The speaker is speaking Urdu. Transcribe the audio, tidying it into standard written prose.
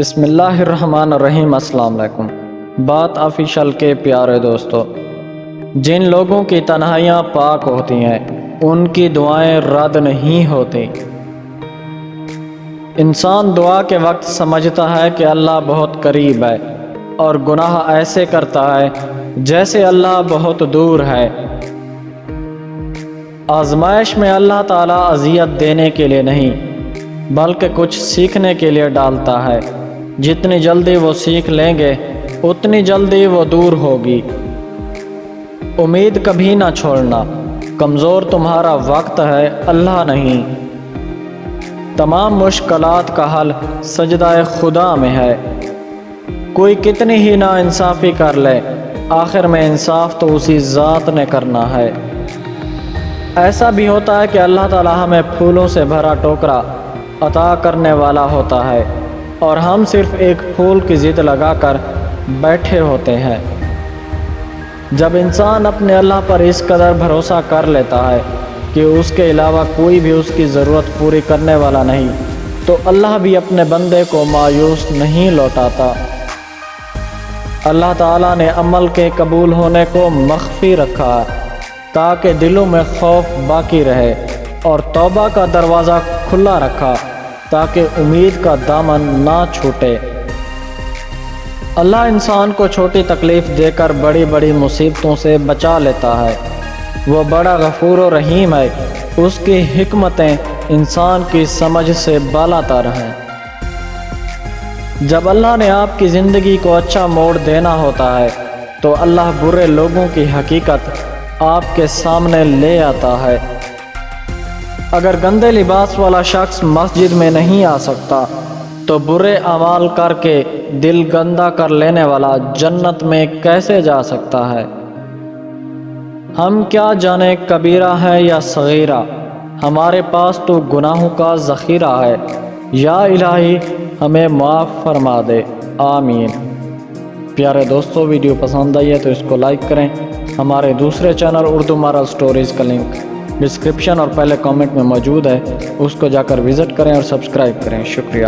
بسم اللہ الرحمن الرحیم۔ السلام علیکم۔ بات آفیشل کے پیارے دوستو، جن لوگوں کی تنہائیاں پاک ہوتی ہیں ان کی دعائیں رد نہیں ہوتی۔ انسان دعا کے وقت سمجھتا ہے کہ اللہ بہت قریب ہے اور گناہ ایسے کرتا ہے جیسے اللہ بہت دور ہے۔ آزمائش میں اللہ تعالیٰ اذیت دینے کے لیے نہیں بلکہ کچھ سیکھنے کے لیے ڈالتا ہے۔ جتنی جلدی وہ سیکھ لیں گے اتنی جلدی وہ دور ہوگی۔ امید کبھی نہ چھوڑنا، کمزور تمہارا وقت ہے، اللہ نہیں۔ تمام مشکلات کا حل سجدہ خدا میں ہے۔ کوئی کتنی ہی نا انصافی کر لے، آخر میں انصاف تو اسی ذات نے کرنا ہے۔ ایسا بھی ہوتا ہے کہ اللہ تعالیٰ ہمیں پھولوں سے بھرا ٹوکرا عطا کرنے والا ہوتا ہے اور ہم صرف ایک پھول کی ضد لگا کر بیٹھے ہوتے ہیں۔ جب انسان اپنے اللہ پر اس قدر بھروسہ کر لیتا ہے کہ اس کے علاوہ کوئی بھی اس کی ضرورت پوری کرنے والا نہیں، تو اللہ بھی اپنے بندے کو مایوس نہیں لوٹاتا۔ اللہ تعالیٰ نے عمل کے قبول ہونے کو مخفی رکھا ہے تاکہ دلوں میں خوف باقی رہے، اور توبہ کا دروازہ کھلا رکھا تاکہ امید کا دامن نہ چھوٹے۔ اللہ انسان کو چھوٹی تکلیف دے کر بڑی بڑی مصیبتوں سے بچا لیتا ہے۔ وہ بڑا غفور و رحیم ہے، اس کی حکمتیں انسان کی سمجھ سے بالاتر ہیں۔ جب اللہ نے آپ کی زندگی کو اچھا موڑ دینا ہوتا ہے تو اللہ برے لوگوں کی حقیقت آپ کے سامنے لے آتا ہے۔ اگر گندے لباس والا شخص مسجد میں نہیں آ سکتا تو برے اعمال کر کے دل گندا کر لینے والا جنت میں کیسے جا سکتا ہے؟ ہم کیا جانے کبیرہ ہے یا صغیرہ، ہمارے پاس تو گناہوں کا ذخیرہ ہے۔ یا الہی ہمیں معاف فرما دے، آمین۔ پیارے دوستو، ویڈیو پسند آئی ہے تو اس کو لائک کریں۔ ہمارے دوسرے چینل اردو مارل سٹوریز کا لنک ڈسکرپشن اور پہلے کامنٹ میں موجود ہے، اس کو جا کر وزٹ کریں اور سبسکرائب کریں۔ شکریہ۔